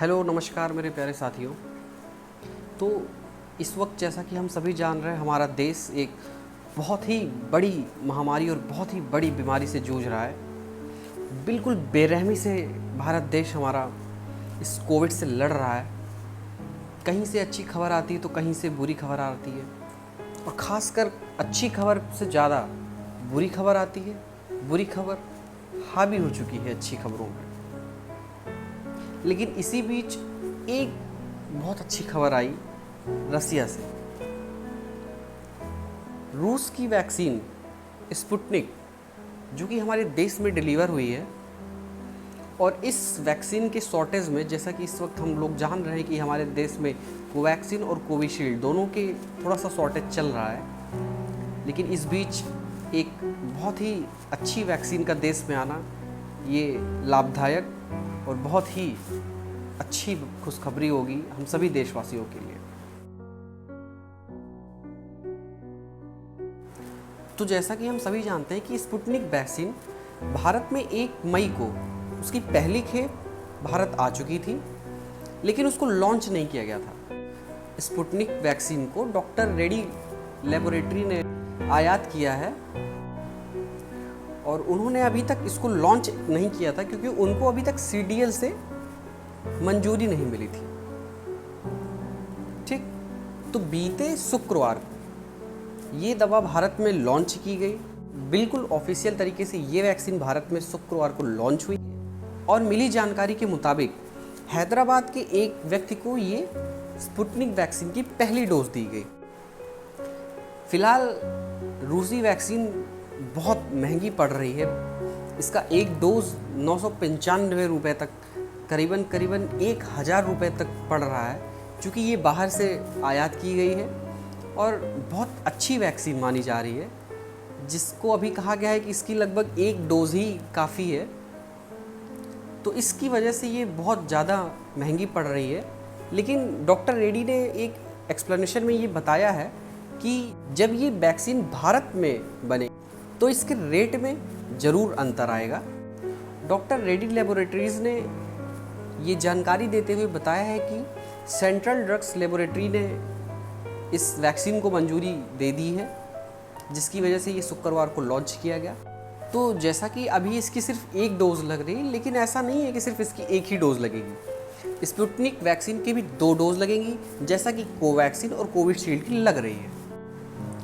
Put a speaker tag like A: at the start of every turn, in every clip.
A: Hello नमस्कार मेरे प्यारे साथियों। तो इस वक्त जैसा कि हम सभी जान रहे हैं, हमारा देश एक बहुत ही बड़ी महामारी और बहुत ही बड़ी बीमारी से जूझ रहा है। बिल्कुल बेरहमी से भारत देश हमारा इस कोविड से लड़ रहा है। कहीं से अच्छी खबर आती है तो कहीं से बुरी खबर आती है, और ख़ासकर अच्छी खबर से ज़्यादा बुरी खबर आती है। बुरी खबर हावी हो चुकी है अच्छी खबरों में। लेकिन इसी बीच एक बहुत अच्छी खबर आई रसिया से। रूस की वैक्सीन स्पुतनिक, जो कि हमारे देश में डिलीवर हुई है, और इस वैक्सीन के शॉर्टेज में, जैसा कि इस वक्त हम लोग जान रहे हैं कि हमारे देश में कोवैक्सीन और कोविशील्ड दोनों के थोड़ा सा शॉर्टेज चल रहा है। लेकिन इस बीच एक बहुत ही अच्छी वैक्सीन का देश में आना, ये लाभदायक और बहुत ही अच्छी खुशखबरी होगी हम सभी देशवासियों के लिए। तो जैसा कि हम सभी जानते हैं कि स्पुतनिक वैक्सीन भारत में 1 मई को उसकी पहली खेप भारत आ चुकी थी, लेकिन उसको लॉन्च नहीं किया गया था। स्पुतनिक वैक्सीन को डॉक्टर रेड्डी लेबोरेटरी ने आयात किया है, और उन्होंने अभी तक इसको लॉन्च नहीं किया था क्योंकि उनको अभी तक सीडीएल से मंजूरी नहीं मिली थी। ठीक, तो बीते शुक्रवार को ये दवा भारत में लॉन्च की गई। बिल्कुल ऑफिशियल तरीके से ये वैक्सीन भारत में शुक्रवार को लॉन्च हुई, और मिली जानकारी के मुताबिक हैदराबाद के एक व्यक्ति को ये स्पुतनिक वैक्सीन की पहली डोज दी गई। फिलहाल रूसी वैक्सीन बहुत महंगी पड़ रही है। इसका एक डोज 995 रुपये तक, करीबन 1000 रुपये तक पड़ रहा है, क्योंकि ये बाहर से आयात की गई है और बहुत अच्छी वैक्सीन मानी जा रही है, जिसको अभी कहा गया है कि इसकी लगभग एक डोज ही काफ़ी है। तो इसकी वजह से ये बहुत ज़्यादा महंगी पड़ रही है। लेकिन डॉक्टर रेड्डी ने एक एक्सप्लेनेशन में ये बताया है कि जब ये वैक्सीन भारत में बने तो इसके रेट में ज़रूर अंतर आएगा। डॉक्टर रेड्डी लेबोरेटरीज़ ने ये जानकारी देते हुए बताया है कि सेंट्रल ड्रग्स लेबोरेटरी ने इस वैक्सीन को मंजूरी दे दी है, जिसकी वजह से ये शुक्रवार को लॉन्च किया गया। तो जैसा कि अभी इसकी सिर्फ एक डोज लग रही है, लेकिन ऐसा नहीं है कि सिर्फ इसकी एक ही डोज लगेगी। स्पुतनिक वैक्सीन की भी 2 डोज लगेंगी, जैसा कि कोवैक्सीन और कोविशील्ड की लग रही है।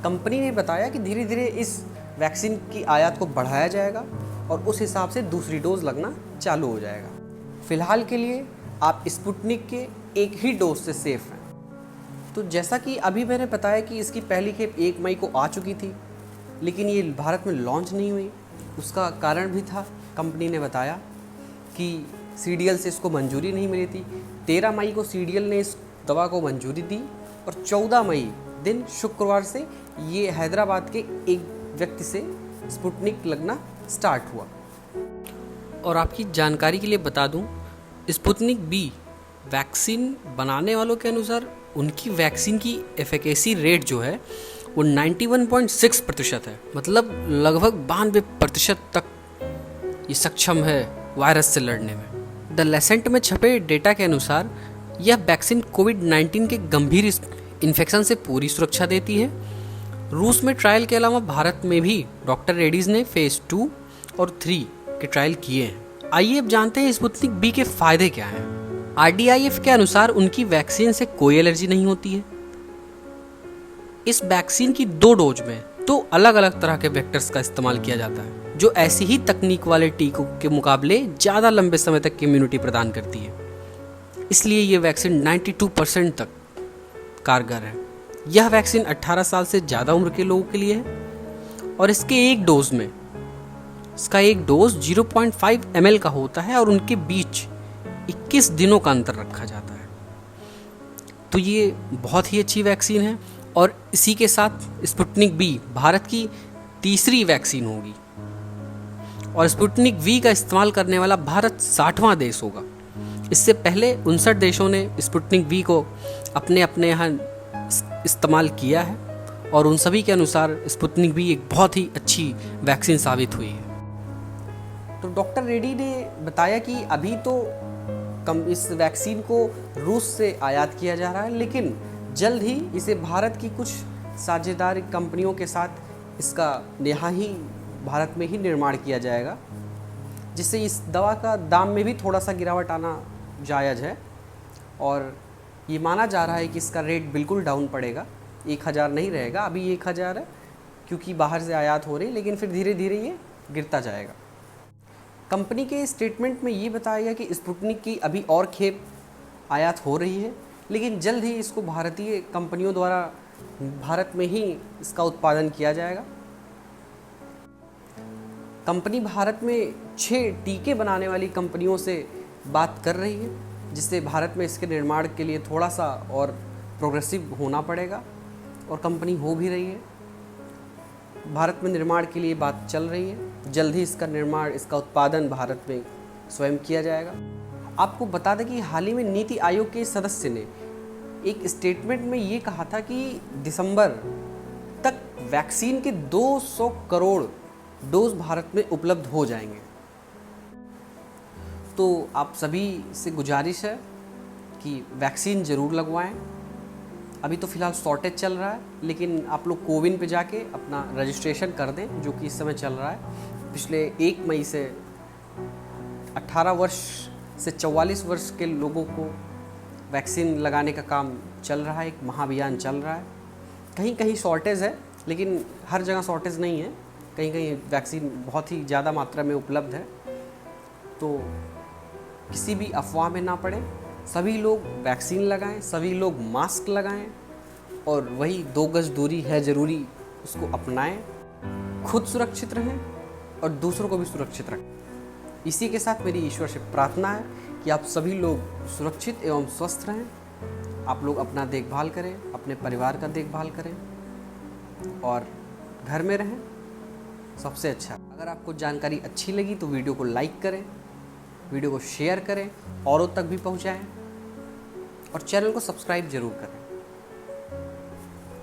A: कंपनी ने बताया कि धीरे धीरे इस वैक्सीन की आयात को बढ़ाया जाएगा और उस हिसाब से दूसरी डोज लगना चालू हो जाएगा। फिलहाल के लिए आप स्पुतनिक के एक ही डोज से सेफ हैं। तो जैसा कि अभी मैंने बताया कि इसकी पहली खेप 1 मई को आ चुकी थी, लेकिन ये भारत में लॉन्च नहीं हुई। उसका कारण भी था, कंपनी ने बताया कि सीडीएल से इसको मंजूरी नहीं मिली थी। 13 मई को सीडीएल ने इस दवा को मंजूरी दी, और 14 मई दिन शुक्रवार से ये हैदराबाद के एक व्यक्ति से स्पुतनिक लगना स्टार्ट हुआ। और आपकी जानकारी के लिए बता दूं, स्पुतनिक बी वैक्सीन बनाने वालों के अनुसार उनकी वैक्सीन की एफिकेसी रेट जो है वो 91.6% है। मतलब लगभग 92% तक ये सक्षम है वायरस से लड़ने में। द लेसेंट में छपे डेटा के अनुसार यह वैक्सीन कोविड-19 के गंभीर इन्फेक्शन से पूरी सुरक्षा देती है। रूस में ट्रायल के अलावा भारत में भी डॉक्टर रेड्डीज ने फेज 2 और 3 के ट्रायल किए हैं। आइए अब जानते हैं स्पुतनिक बी के फायदे क्या हैं। RDIF के अनुसार उनकी वैक्सीन से कोई एलर्जी नहीं होती है। इस वैक्सीन की 2 डोज में 2 अलग अलग तरह के वेक्टर्स का इस्तेमाल किया जाता है, जो ऐसी ही तकनीक वाले टीकों के मुकाबले ज़्यादा लंबे समय तक इम्यूनिटी प्रदान करती है। इसलिए ये वैक्सीन 92% तक कारगर है। यह वैक्सीन 18 साल से ज़्यादा उम्र के लोगों के लिए है, और इसके एक डोज में इसका एक डोज 0.5 ml का होता है, और उनके बीच 21 दिनों का अंतर रखा जाता है। तो ये बहुत ही अच्छी वैक्सीन है, और इसी के साथ स्पुतनिक बी भारत की तीसरी वैक्सीन होगी, और स्पुतनिक वी का इस्तेमाल करने वाला भारत 60वां देश होगा। इससे पहले 59 देशों ने स्पुतनिक वी को अपने अपने यहाँ इस्तेमाल किया है, और उन सभी के अनुसार स्पुतनिक भी एक बहुत ही अच्छी वैक्सीन साबित हुई है। तो डॉक्टर रेड्डी ने बताया कि अभी तो इस वैक्सीन को रूस से आयात किया जा रहा है, लेकिन जल्द ही इसे भारत की कुछ साझेदार कंपनियों के साथ इसका यहाँ ही भारत में ही निर्माण किया जाएगा, जिससे इस दवा का दाम में भी थोड़ा सा गिरावट आना जायज़ है। और ये माना जा रहा है कि इसका रेट बिल्कुल डाउन पड़ेगा, 1000 नहीं रहेगा। अभी 1000 है क्योंकि बाहर से आयात हो रही, लेकिन फिर धीरे धीरे ये गिरता जाएगा। कंपनी के स्टेटमेंट में ये बताया गया कि स्पुतनिक की अभी और खेप आयात हो रही है, लेकिन जल्द ही इसको भारतीय कंपनियों द्वारा भारत में ही इसका उत्पादन किया जाएगा। कंपनी भारत में 6 टीके बनाने वाली कंपनियों से बात कर रही है, जिससे भारत में इसके निर्माण के लिए थोड़ा सा और प्रोग्रेसिव होना पड़ेगा, और कंपनी हो भी रही है। भारत में निर्माण के लिए बात चल रही है, जल्द ही इसका निर्माण, इसका उत्पादन भारत में स्वयं किया जाएगा। आपको बता दें कि हाल ही में नीति आयोग के सदस्य ने एक स्टेटमेंट में ये कहा था कि दिसंबर तक वैक्सीन के 200 करोड़ डोज भारत में उपलब्ध हो जाएंगे। तो आप सभी से गुजारिश है कि वैक्सीन ज़रूर लगवाएं। अभी तो फ़िलहाल शॉर्टेज चल रहा है, लेकिन आप लोग कोविन पे जाके अपना रजिस्ट्रेशन कर दें, जो कि इस समय चल रहा है। पिछले 1 मई से 18 वर्ष से 44 वर्ष के लोगों को वैक्सीन लगाने का काम चल रहा है, एक महाअभियान चल रहा है। कहीं कहीं शॉर्टेज है, लेकिन हर जगह शॉर्टेज नहीं है, कहीं कहीं वैक्सीन बहुत ही ज़्यादा मात्रा में उपलब्ध है। तो किसी भी अफवाह में ना पड़े, सभी लोग वैक्सीन लगाएं, सभी लोग मास्क लगाएं, और वही 2 गज दूरी है ज़रूरी, उसको अपनाएं। खुद सुरक्षित रहें और दूसरों को भी सुरक्षित रखें। इसी के साथ मेरी ईश्वर से प्रार्थना है कि आप सभी लोग सुरक्षित एवं स्वस्थ रहें। आप लोग अपना देखभाल करें, अपने परिवार का देखभाल करें और घर में रहें, सबसे अच्छा। अगर आपको जानकारी अच्छी लगी तो वीडियो को लाइक करें, वीडियो को शेयर करें, औरों तक भी पहुंचाएं, और चैनल को सब्सक्राइब जरूर करें।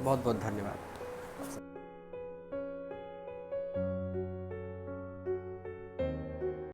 A: बहुत बहुत धन्यवाद।